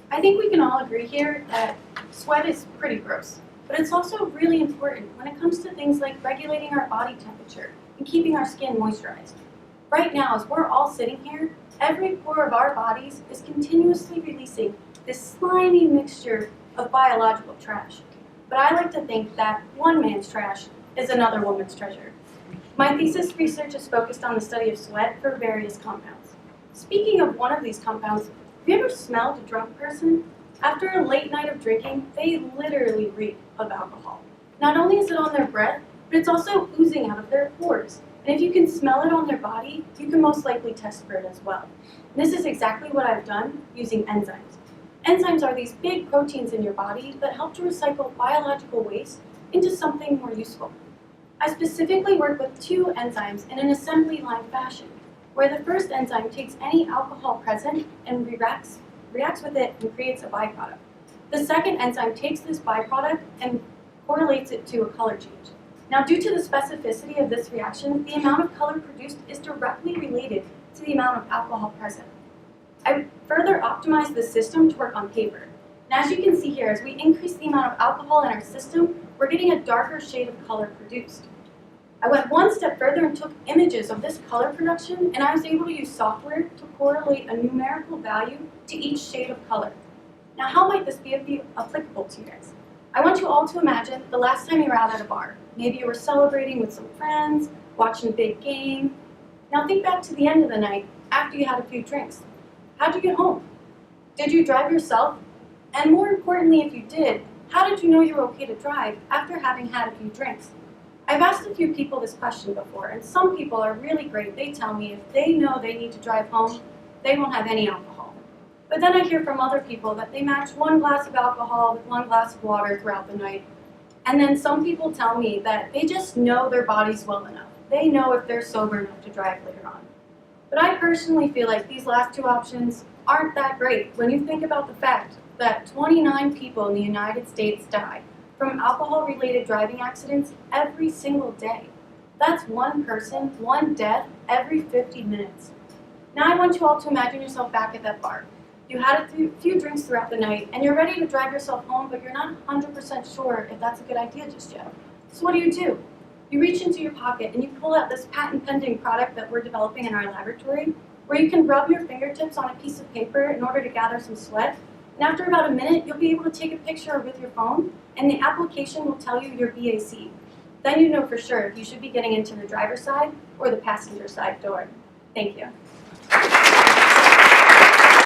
I think we can all agree here that sweat is pretty gross, but it's also really important when it comes to things like regulating our body temperature and keeping our skin moisturized. Right now, as we're all sitting here, every pore of our bodies is continuously releasing this slimy mixture of biological trash. But I like to think that one man's trash is another woman's treasure. My thesis research is focused on the study of sweat for various compounds. Speaking of one of these compounds, have you ever smelled a drunk person? After a late night of drinking, they literally reek of alcohol. Not only is it on their breath, but it's also oozing out of their pores. And if you can smell it on their body, you can most likely test for it as well. And this is exactly what I've done using enzymes. Enzymes are these big proteins in your body that help to recycle biological waste into something more useful. I specifically work with two enzymes in an assembly line fashion, where the first enzyme takes any alcohol present and reacts with it and creates a byproduct. The second enzyme takes this byproduct and correlates it to a color change. Now, due to the specificity of this reaction, the amount of color produced is directly related to the amount of alcohol present. I further optimized the system to work on paper. And as you can see here, as we increase the amount of alcohol in our system, we're getting a darker shade of color produced. I went one step further and took images of this color production, and I was able to use software to correlate a numerical value to each shade of color. Now, how might this be applicable to you guys? I want you all to imagine the last time you were out at a bar. Maybe you were celebrating with some friends, watching a big game. Now think back to the end of the night after you had a few drinks. How'd you get home? Did you drive yourself? And more importantly, if you did, how did you know you were okay to drive after having had a few drinks? I've asked a few people this question before, and some people are really great. They tell me if they know they need to drive home, they won't have any alcohol. But then I hear from other people that they match one glass of alcohol with one glass of water throughout the night. And then some people tell me that they just know their bodies well enough. They know if they're sober enough to drive later on. But I personally feel like these last two options aren't that great when you think about the fact that 29 people in the United States die from alcohol-related driving accidents every single day. That's one person, one death every 50 minutes. Now I want you all to imagine yourself back at that bar. You had a few drinks throughout the night, and you're ready to drive yourself home, but you're not 100% sure if that's a good idea just yet. So what do? You reach into your pocket and you pull out this patent-pending product that we're developing in our laboratory, where you can rub your fingertips on a piece of paper in order to gather some sweat. And after about a minute, you'll be able to take a picture with your phone, and the application will tell you your BAC. Then you know for sure if you should be getting into the driver's side or the passenger side door. Thank you.